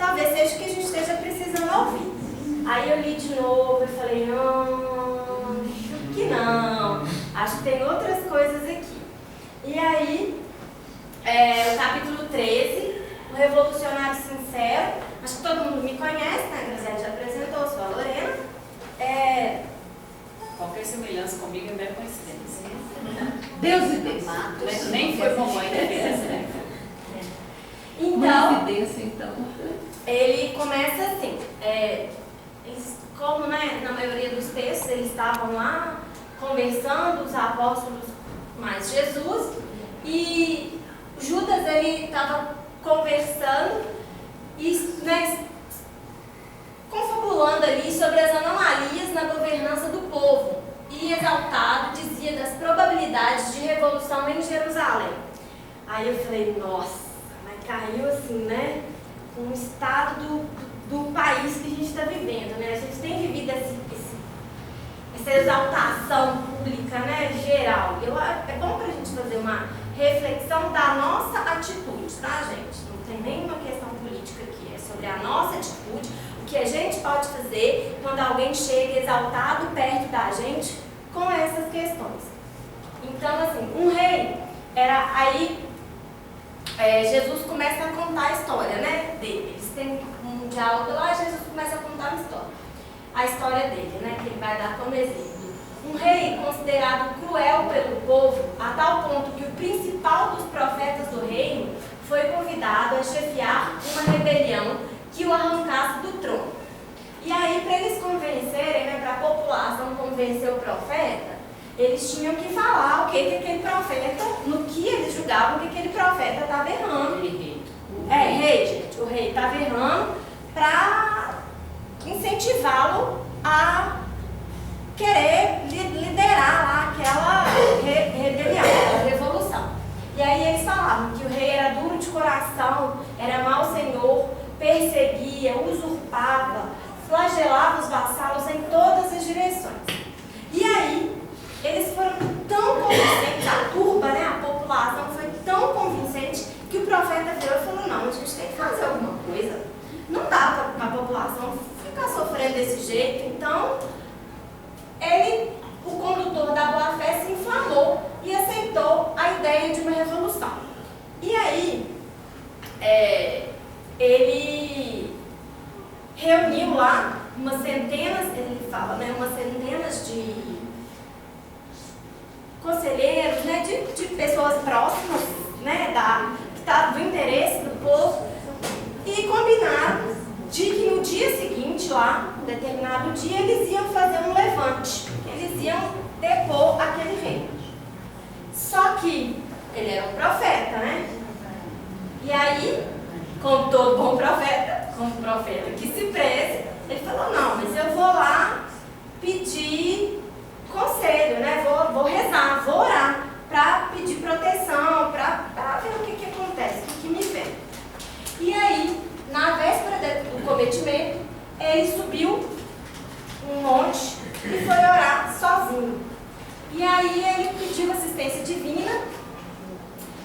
talvez seja o que a gente esteja precisando ouvir. Aí eu li de novo e falei, não, acho que não, acho que tem outras coisas aqui. E aí, o capítulo 13, o revolucionário sincero, acho que todo mundo me conhece, né? A Graziele já apresentou, sou a Lorena. Qualquer semelhança comigo é mera coincidência. Deus e Deus. Nem foi mamãe da criança, né? Então, Coincidência, então. ele começa assim, como, né, na maioria dos textos eles estavam lá conversando, os apóstolos mais Jesus, e Judas ele estava conversando e, né, confabulando ali sobre as anomalias na governança do povo e exaltado dizia das probabilidades de revolução em Jerusalém. Aí eu falei, nossa, mas caiu assim, né, um estado do país que a gente está vivendo, né? A gente tem vivido essa exaltação pública, né, geral. É bom para a gente fazer uma reflexão da nossa atitude, tá, gente? Não tem nenhuma questão política aqui, é sobre a nossa atitude, o que a gente pode fazer quando alguém chega exaltado perto da gente com essas questões. Então, assim, um rei era aí, Jesus começa a contar a história, né, dele. Eles têm um diálogo lá e Jesus começa a contar a história dele, né, que ele vai dar como exemplo. Um rei considerado cruel pelo povo, a tal ponto que o principal dos profetas do reino foi convidado a chefiar uma rebelião que o arrancasse do trono. E aí, para eles convencerem, né, para a população convencer o profeta, eles tinham que falar o que aquele profeta, no que eles julgavam que aquele profeta estava errando. Rei, gente. O rei estava errando para incentivá-lo a querer liderar lá aquela rebelião, aquela revolução. E aí eles falavam que o rei era duro de coração, era mau senhor, perseguia, usurpava, flagelava os vassalos em todas as direções. E aí, eles foram tão convincentes, a turba, né, a população foi tão convincente que o profeta virou e falou, não, a gente tem que fazer alguma coisa. Não dá para a população ficar sofrendo desse jeito. Então, o condutor da boa-fé se inflamou e aceitou a ideia de uma revolução. E aí, ele reuniu lá umas centenas, ele fala, né, umas centenas de conselheiros, né, de pessoas próximas, né, do interesse do povo, e combinaram de que no dia seguinte, lá, um determinado dia, eles iam fazer um levante, eles iam depor aquele rei. Só que ele era um profeta, né? E aí, como todo bom profeta, como profeta que se preze, ele falou, não, mas eu vou lá pedir conselho, né? Vou rezar, vou orar para pedir proteção, para ver o que acontece, o que me vem. E aí, na véspera do cometimento, ele subiu um monte e foi orar sozinho. E aí ele pediu assistência divina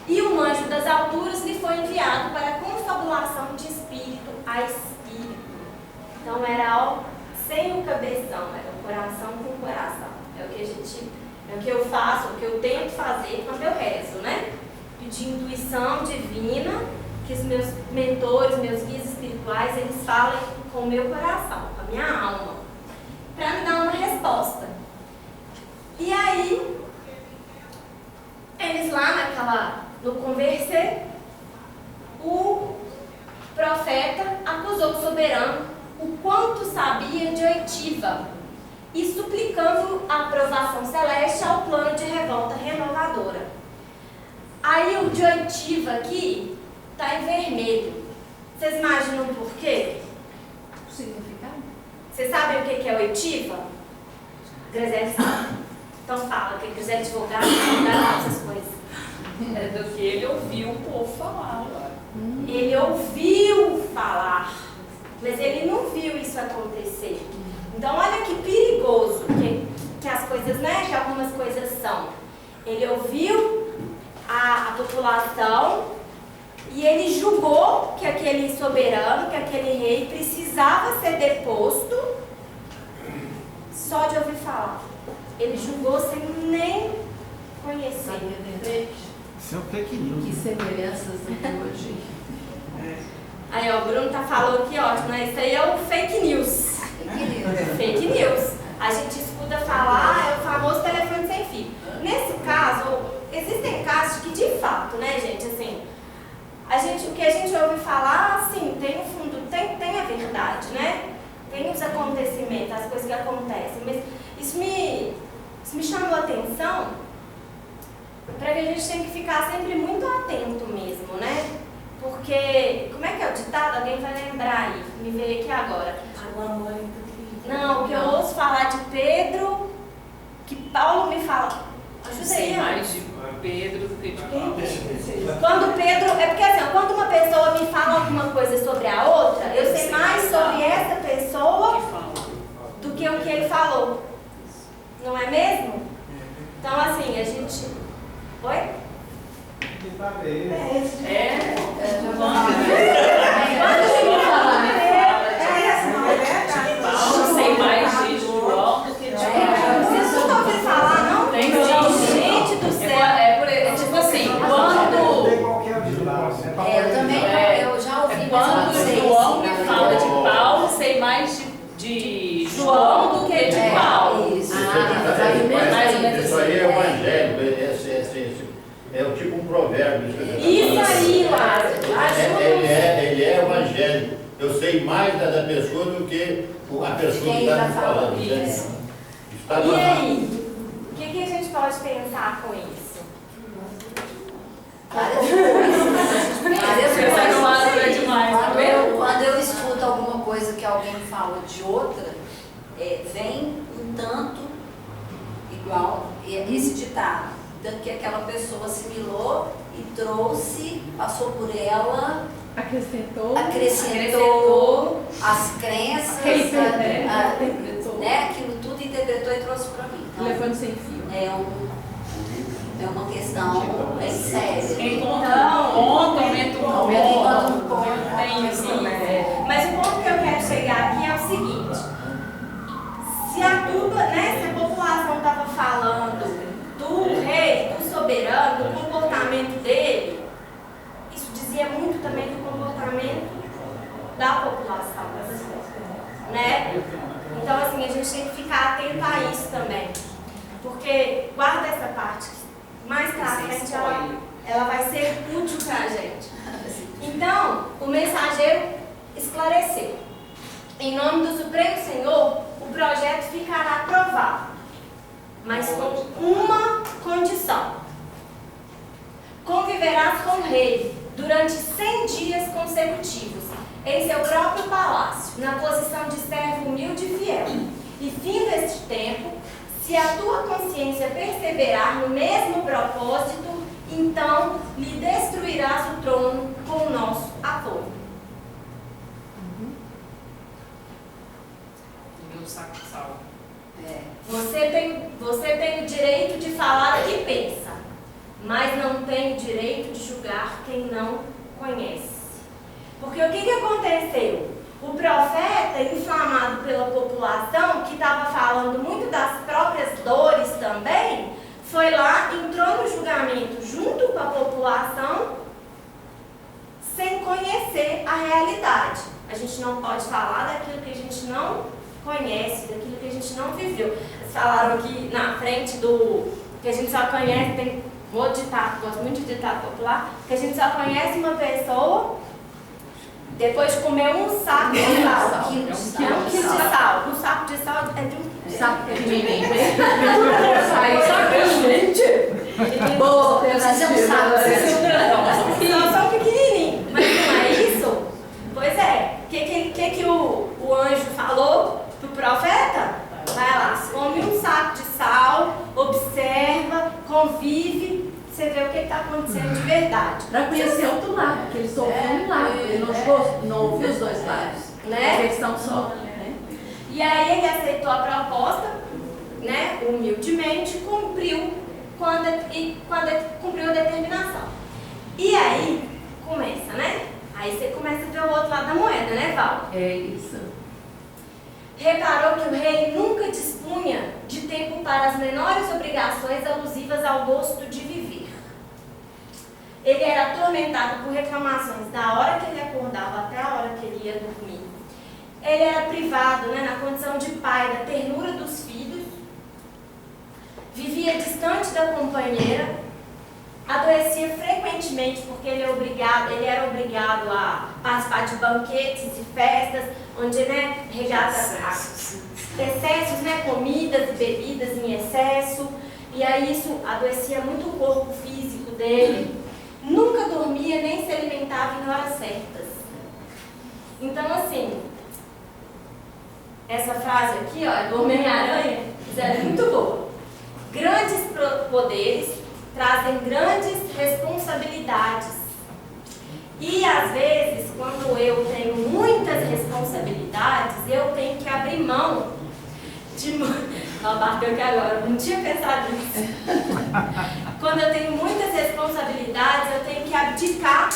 e um anjo das alturas lhe foi enviado para a confabulação de espírito a espírito. Então era sem o cabeção, era o coração com o coração. É o que eu faço, o que eu tento fazer quando eu rezo, né? Pedir intuição divina, que os meus mentores, meus guias espirituais, eles falem com o meu coração, com a minha alma, para me dar uma resposta. E aí, eles lá no converser, o profeta acusou o soberano o quanto sabia de oitiva e suplicando a aprovação celeste ao plano de revolta renovadora. Aí o de oitiva aqui está em vermelho. Vocês imaginam por quê? O significado? Vocês sabem o que é oitiva? Graziele sabe. Então fala, que quiser divulgar essas coisas. É do que ele ouviu o povo falar agora. Ele ouviu falar, mas ele não viu isso acontecer. Então olha que perigoso que as coisas, né, que algumas coisas são. Ele ouviu a população E ele julgou que aquele soberano, que aquele rei precisava ser deposto só de ouvir falar. Ele julgou sem nem conhecer. Isso é um fake news. Que semelhanças até hoje. Aí, ó, o Bruno falou aqui, ótimo, né? Isso aí é o fake news. Fake news. A gente escuta falar, é o famoso telefone sem fio. Nesse caso, existem casos que de fato, né, gente, assim, o que a gente ouve falar, assim, tem um fundo, tem a verdade, né? Tem os acontecimentos, as coisas que acontecem, mas isso me chamou a atenção para que a gente tem que ficar sempre muito atento mesmo, né? Porque, como é que é o ditado? Alguém vai lembrar aí, me veio aqui agora. Não, o que eu ouço falar de Pedro, que Paulo me fala. Ajuda Sei aí, mais de Pedro do que de Paulo. Quando Pedro, é porque assim, quando uma pessoa me fala alguma coisa sobre a outra, eu sei mais sobre essa pessoa do que o que ele falou. Não é mesmo? Então assim, a gente... Oi? Paulo sei mais de João do que de Paulo. Vocês não ouviram falar, não? Tem Gente do céu. É tipo assim, quando Eu também, eu já ouvi. quando João me fala de Paulo, sei mais de João do que de Paulo. Isso. Isso aí é evangélico, é o tipo um provérbio. Isso aí, Lázaro. Ele é evangélico. Eu sei mais da pessoa do que a pessoa que está me falando. Isso. Está E aí? O que a gente pode pensar com isso? Várias coisas. Várias Você não acha coisas. demais, tá Quando eu escuto alguma coisa que alguém fala de outra, vem um tanto igual esse ditado, que aquela pessoa assimilou e trouxe, passou por ela, acrescentou as crenças, aquilo tudo interpretou e trouxe para mim. Então, Telefone sem fio. é uma questão bem séria. Enquanto um ponto, aumenta um ponto. Tem isso, né? Mas o ponto que eu quero chegar aqui é o seguinte: se se a população estava falando do rei, do soberano, do comportamento dele, isso dizia muito também do comportamento da população, né? Então, assim, a gente tem que ficar atento a isso também, porque guarda essa parte, mais pra frente ela vai ser útil pra gente. Então, o mensageiro esclareceu: em nome do Supremo Senhor, o projeto ficará aprovado, mas com uma condição: conviverás com o rei durante 100 dias consecutivos, em seu próprio palácio, na posição de servo humilde e fiel. E findo este tempo, se a tua consciência perseverar no mesmo propósito, então lhe destruirás o trono com o nosso apoio. Meu saco de sal. Você tem o direito de falar o que pensa, mas não tem o direito de julgar quem não conhece. Porque o que aconteceu? O profeta, inflamado pela população, que estava falando muito das próprias dores também, foi lá, entrou no julgamento junto com a população, sem conhecer a realidade. A gente não pode falar daquilo que a gente não conhece, daquilo que a gente não viveu. Eles falaram aqui na frente do que a gente só conhece, tem um outro ditado, gosto muito de ditado popular, que a gente só conhece uma pessoa depois de comer um saco de sal. Um quilo de sal. Um saco de sal é de um Saco pequenininho. Boa, fazer um saco. Só pequenininho. Mas não é isso? Pois é. O que o anjo falou pro profeta? Vai lá, come um saco de sal, observa, convive, você vê o que está acontecendo de verdade. Para conhecer outro lado, porque ele só ouviu um lado, ele não ouviu os dois lados. Né? A questão só. Né? E aí ele aceitou a proposta, né, humildemente, cumpriu cumpriu a determinação. E aí, começa, né? Aí você começa a ver o outro lado da moeda, né, Val? É isso. Reparou que o rei nunca dispunha de tempo para as menores obrigações alusivas ao gosto de viver. Ele era atormentado por reclamações da hora que ele acordava até a hora que ele ia dormir. Ele era privado, né, na condição de pai, da ternura dos filhos. Vivia distante da companheira. Adoecia frequentemente porque ele era obrigado a participar de banquetes e festas, onde, né, excessos, né, comidas e bebidas em excesso, e aí isso adoecia muito o corpo físico dele. Nunca dormia nem se alimentava em horas certas. Então, assim, essa frase aqui, ó, é do Homem-Aranha, é muito boa. Grandes poderes trazem grandes responsabilidades. E às vezes, quando eu tenho muitas responsabilidades, eu tenho que abrir mão de... Ela bateu aqui agora, eu não tinha pensado nisso. Quando eu tenho muitas responsabilidades, eu tenho que abdicar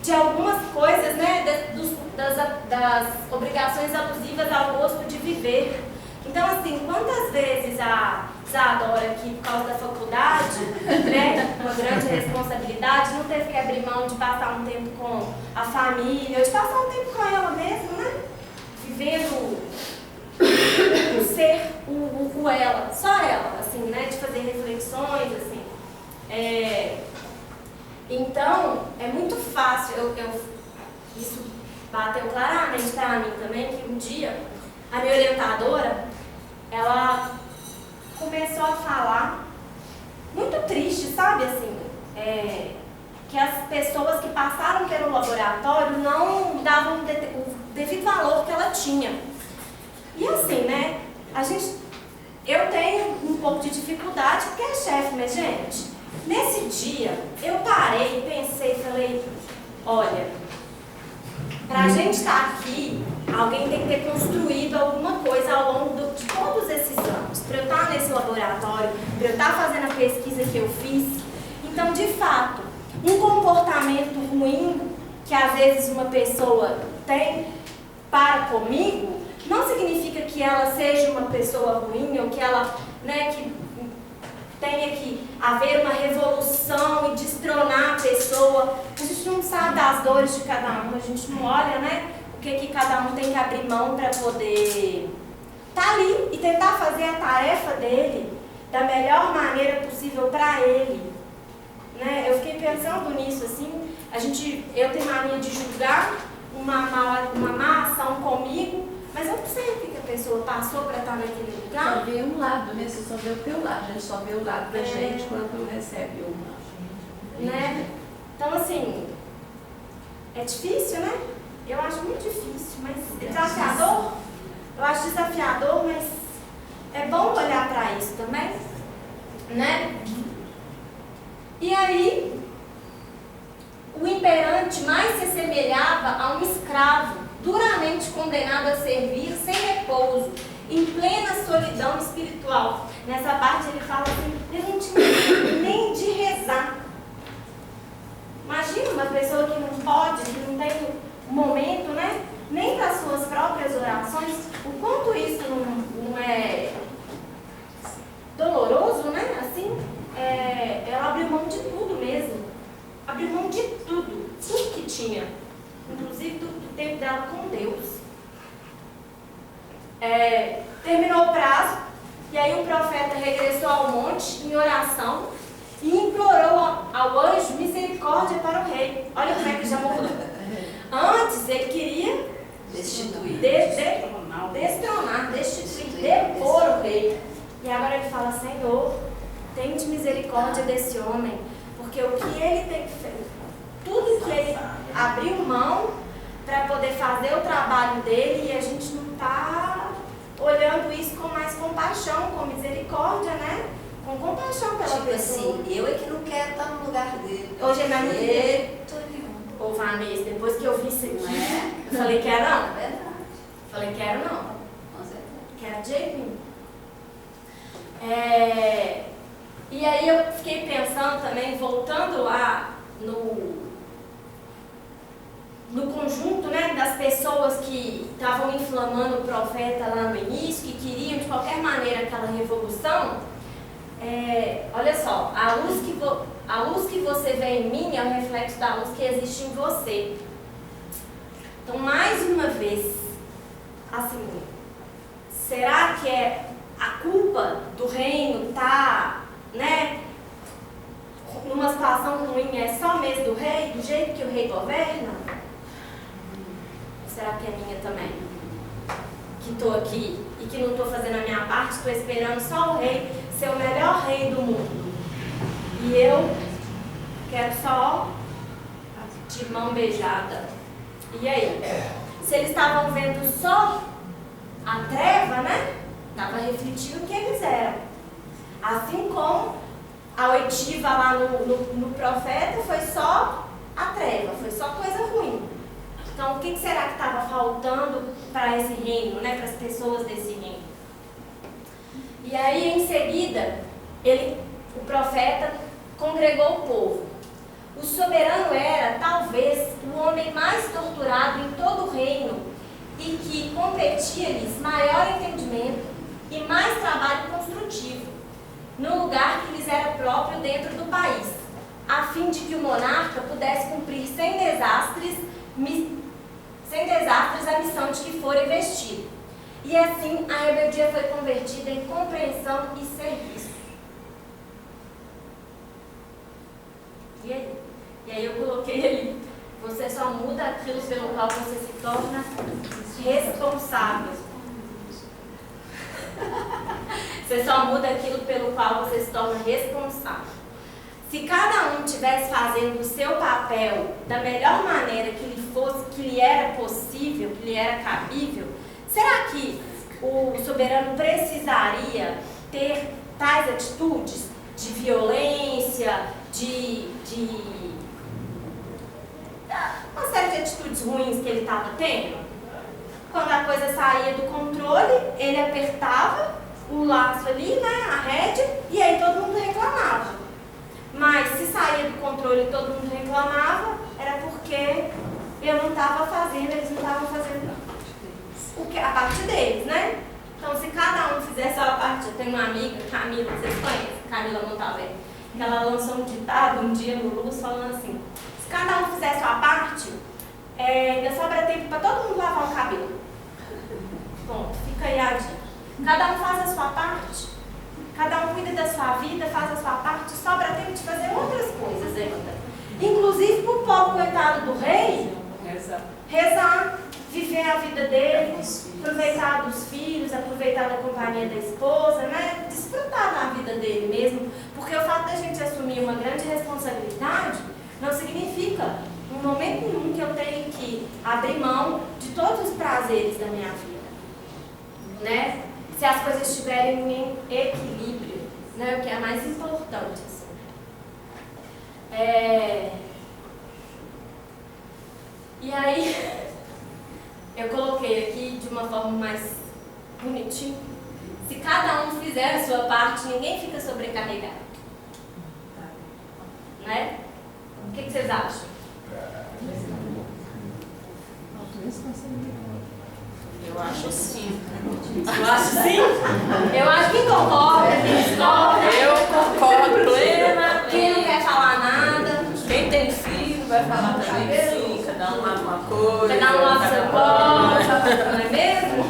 de algumas coisas, né, das obrigações abusivas ao gosto de viver. Então, assim, quantas vezes a Isadora, que por causa da faculdade, né, uma grande responsabilidade, não teve que abrir mão de passar um tempo com a família, ou de passar um tempo com ela mesma, né? Vivendo o ser, o ela, só ela, assim, né? De fazer reflexões, assim. Então, é muito fácil, isso bateu claramente para mim também, que um dia a minha orientadora, ela começou a falar, muito triste, sabe, assim, que as pessoas que passaram pelo laboratório não davam o devido valor que ela tinha. E assim, né, eu tenho um pouco de dificuldade porque é chefe, mas gente, nesse dia eu parei, pensei e falei, olha, pra gente estar aqui, alguém tem que ter construído alguma coisa ao longo de todos esses anos. Para eu estar nesse laboratório, para eu estar fazendo a pesquisa que eu fiz. Então, de fato, um comportamento ruim que às vezes uma pessoa tem para comigo, não significa que ela seja uma pessoa ruim ou que ela, né, que tenha que haver uma revolução e destronar a pessoa. A gente não sabe das dores de cada um, a gente não olha, né, o que cada um tem que abrir mão para poder estar ali e tentar fazer a tarefa dele da melhor maneira possível para ele. Né? Eu fiquei pensando nisso, assim, eu tenho mania de julgar uma má ação comigo, mas eu não sei o que a pessoa passou para estar naquele lugar. Só vê um lado, né? Você só vê o teu lado, a gente só vê o lado da gente quando recebe uma. Né? Então, assim, é difícil, né? Eu acho muito difícil, mas desafiador. Eu acho desafiador, mas é bom olhar para isso também, né? E aí, o imperante mais se assemelhava a um escravo, duramente condenado a servir sem repouso, em plena solidão espiritual. Nessa parte ele fala assim, eu não tinha nem de rezar. Imagina uma pessoa que não pode, que não tem um momento, né? Nem para as suas próprias orações, o quanto isso não é doloroso, né? Assim, ela abriu mão de tudo mesmo. Abriu mão de tudo que tinha. Inclusive do tempo dela com Deus. Terminou o prazo, e aí o profeta regressou ao monte em oração e implorou ao anjo misericórdia para o rei. Olha como é que já mudou. Antes ele queria Destituir. Destronar, destituir, depor o rei. E agora ele fala, Senhor, tende misericórdia desse homem, porque o que ele tem feito, tudo que ele abriu mão para poder fazer o trabalho dele, e a gente não está olhando isso com mais compaixão, com misericórdia, né? Com compaixão pela Tipo pessoa. assim, eu é que não quero estar no lugar dele. Hoje ele vai me dizer, Tô nenhum. ô Vanessa, depois que eu vi isso Não aqui, é? eu falei, quero não. É verdade. Falei, quero não. Com certeza. Quero de jeito nenhum. E aí eu fiquei pensando também, voltando lá no conjunto, né, das pessoas que estavam inflamando o profeta lá no início, que queriam de qualquer maneira aquela revolução, olha só, a luz que você vê em mim é o reflexo da luz que existe em você. Então, mais uma vez, assim, será que a culpa do reino tá, né, numa situação ruim é só mesmo do rei, do jeito que o rei governa? Ou será que é minha também? Que estou aqui e que não estou fazendo a minha parte, estou esperando só o rei ser o melhor rei do mundo. E eu quero só de mão beijada. E aí? Se eles estavam vendo só a treva, né? Estava refletindo o que eles eram. Assim como a oitiva lá no profeta foi só a treva, foi só coisa ruim. Então, o que será que estava faltando para esse reino, né? Para as pessoas desse reino? E aí, em seguida, o profeta congregou o povo. O soberano era, talvez, o homem mais torturado em todo o reino e que competia-lhes maior entendimento e mais trabalho construtivo, no lugar que lhes era próprio dentro do país, a fim de que o monarca pudesse cumprir sem desastres a missão de que fora investido. E assim a rebeldia foi convertida em compreensão e serviço. E aí eu coloquei ali, você só muda aquilo pelo qual você se torna responsável. Você só muda aquilo pelo qual você se torna responsável. Se cada um estivesse fazendo o seu papel da melhor maneira que lhe era possível, que lhe era cabível, será que o soberano precisaria ter tais atitudes de violência, uma série de atitudes ruins que ele estava tendo? Quando a coisa saía do controle, ele apertava o laço ali, né, a rédea, e aí todo mundo reclamava. Mas se saía do controle e todo mundo reclamava, era porque eu não estava fazendo, eles não estavam fazendo a parte deles, né? Então, se cada um fizesse a parte, eu tenho uma amiga, Camila, vocês conhecem, Camila Montalvé, que ela lançou um ditado um dia no Luz falando assim: se cada um fizesse a parte, ainda sobra tempo para todo mundo lavar o cabelo. Bom, fica aí a dica. Cada um faz a sua parte, cada um cuida da sua vida, faz a sua parte, sobra tempo de fazer outras coisas ainda. Inclusive para o povo coitado do rei, rezar, viver a vida dele, aproveitar dos filhos, aproveitar da companhia da esposa, né? Desfrutar da vida dele mesmo, porque o fato da gente assumir uma grande responsabilidade não significa, em momento nenhum, que eu tenho que abrir mão de todos os prazeres da minha vida, né? Se as coisas estiverem em equilíbrio, né? O que é mais importante, assim. E aí, eu coloquei aqui de uma forma mais bonitinha: se cada um fizer a sua parte, ninguém fica sobrecarregado. Né? O que vocês acham? Eu acho sim. Eu acho sim? Eu acho que concorda. Eu concordo plenamente. Quem não quer falar nada? Quem tem filho vai falar também sim, cada um lava uma coisa. Cada um lava seu copo, não é mesmo?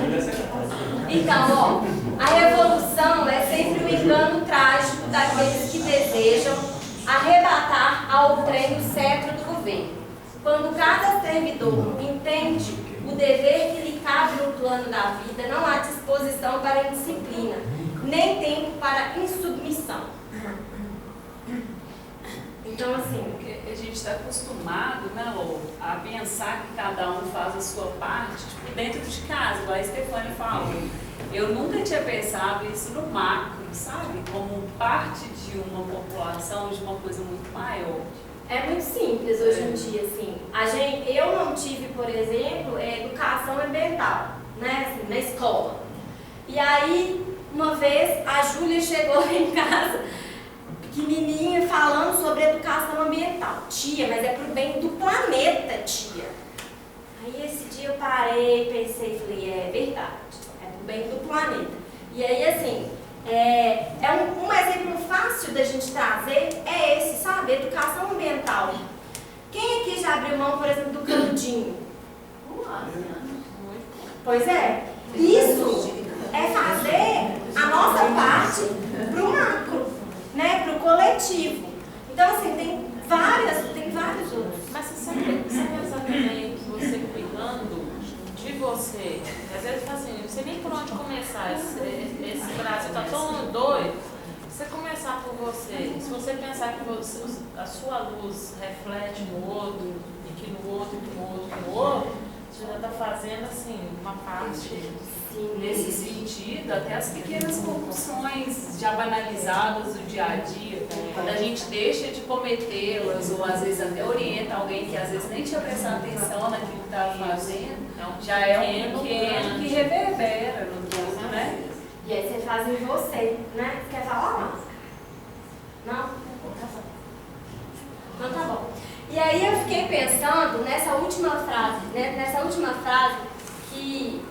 Então, ó, a revolução é sempre o engano trágico daqueles que desejam arrebatar ao trem o cetro do governo. Quando cada servidor entende o dever que lhe cabe no plano da vida, não há disposição para indisciplina, nem tempo para insubmissão. Então, assim, porque a gente está acostumado, né, Lô, a pensar que cada um faz a sua parte, tipo, dentro de casa, igual a Stefania falou. Eu nunca tinha pensado isso no macro, sabe? Como parte de uma população, de uma coisa muito maior. é muito simples hoje em dia, assim. Eu não tive, por exemplo, educação ambiental, né, assim, na escola. E aí, uma vez, a Júlia chegou em casa, pequenininha, falando sobre educação ambiental. Tia, mas é pro bem do planeta, tia. Aí esse dia eu parei, pensei, falei, é verdade, é pro bem do planeta. E aí assim, um exemplo fácil da gente trazer é esse, sabe? Educação ambiental. Quem aqui já abriu mão, por exemplo, do canudinho? Pois é. Isso é fazer a nossa parte pro macro, né? Pro coletivo. Então assim, tem vários outros. Mas você sabe também que você cuidando de você, às vezes fala assim, não sei nem por onde começar, esse Brasil tá todo mundo doido, você começar por você, se você pensar que a sua luz reflete no outro, e que no outro, e que no outro, e no outro, você já está fazendo assim, uma parte. Sim, nesse sentido, até as pequenas compulsões já banalizadas do dia a dia, quando a gente deixa de cometê-las, ou às vezes até orienta alguém que às vezes nem tinha prestado atenção naquilo que estava fazendo, já é um pequeno que reverbera no todo, né? E aí você faz em você, né? Você quer falar, Márcia? Não? Então tá bom. E aí eu fiquei pensando nessa última frase, que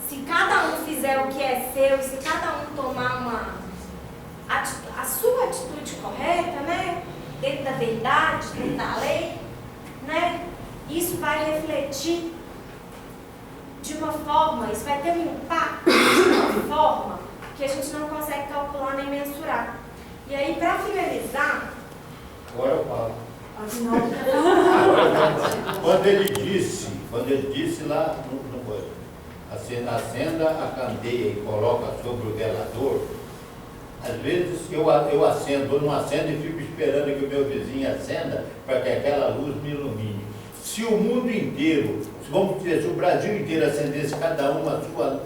se cada um fizer o que é seu, se cada um tomar a sua atitude correta, né? Dentro da verdade, dentro da lei, né? Isso vai refletir de uma forma, isso vai ter um impacto de uma forma que a gente não consegue calcular nem mensurar. E aí, para finalizar... Agora eu falo. Quando ele disse lá no coisa, acenda a candeia e coloca sobre o velador, às vezes eu acendo ou não acendo e fico esperando que o meu vizinho acenda para que aquela luz me ilumine. Se o mundo inteiro, vamos dizer, se o Brasil inteiro acendesse cada um a sua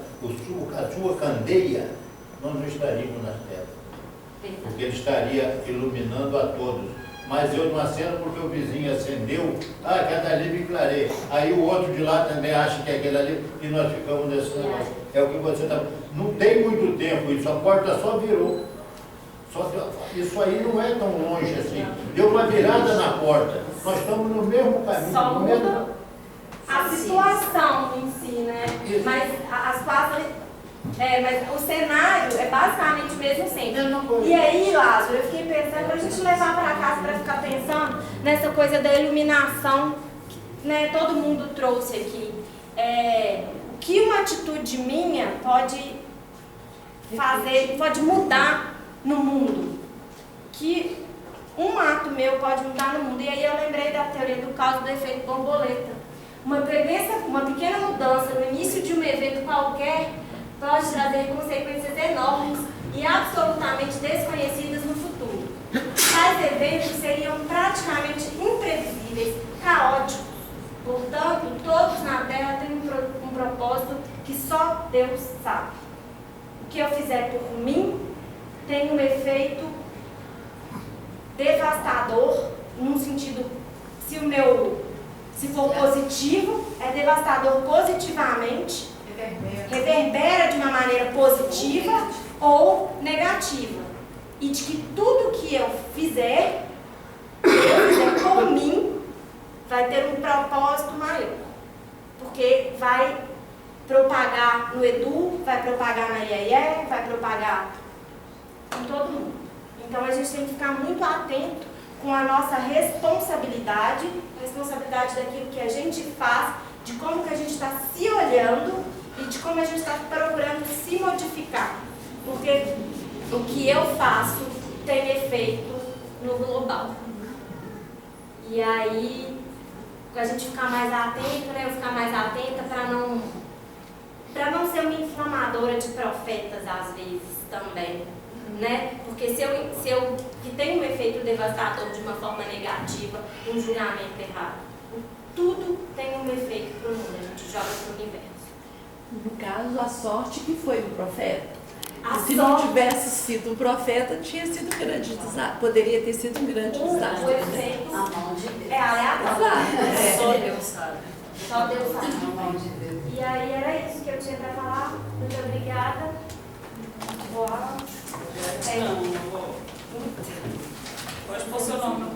candeia, nós não estaríamos nas terras, porque ele estaria iluminando a todos. Mas eu não acendo porque o vizinho acendeu, cada ali me clareia. Aí o outro de lá também acha que é aquele ali, e nós ficamos nesse negócio. É o que você está... Não tem muito tempo isso, a porta só virou. Isso aí não é tão longe assim. Deu uma virada na porta. Nós estamos no mesmo caminho. Só muda a situação em si, né? Mas a situação... mas o cenário é basicamente o mesmo sempre. E aí, Lázaro, eu fiquei pensando, para a gente levar para casa, para ficar pensando nessa coisa da iluminação, né? Todo mundo trouxe aqui. O que uma atitude minha pode fazer, pode mudar no mundo? Que um ato meu pode mudar no mundo. E aí eu lembrei da teoria do caos do efeito borboleta. Uma pequena mudança no início de um evento qualquer pode trazer consequências enormes e absolutamente desconhecidas no futuro. Tais eventos seriam praticamente imprevisíveis, caóticos. Portanto, todos na Terra têm um propósito que só Deus sabe. O que eu fizer por mim tem um efeito devastador, num sentido, se for positivo, é devastador positivamente, reverbera de uma maneira positiva ou negativa. E de que tudo que eu fizer por mim, vai ter um propósito maior. Porque vai propagar no Edu, vai propagar na Iaié, vai propagar em todo mundo. Então a gente tem que ficar muito atento com a nossa responsabilidade daquilo que a gente faz, de como que a gente está se olhando e de como a gente está procurando se modificar. Porque o que eu faço tem efeito no global. E aí, a gente ficar mais atento, né? Eu ficar mais atenta para não ser uma inflamadora de profetas às vezes também, né? Porque se eu que tem um efeito devastador de uma forma negativa, um julgamento errado, tudo tem um efeito para o mundo, a gente joga para o universo. No caso, a sorte que foi do profeta. Se sorte, não tivesse sido um profeta, tinha sido um grande desastre. Poderia ter sido um grande desastre. O efeito A mão de Deus. é aleatório. Só Deus sabe. Só Deus sabe. A mão de Deus. E aí era isso que eu tinha para falar. Muito obrigada. Boa. Não, pode pôr seu nome no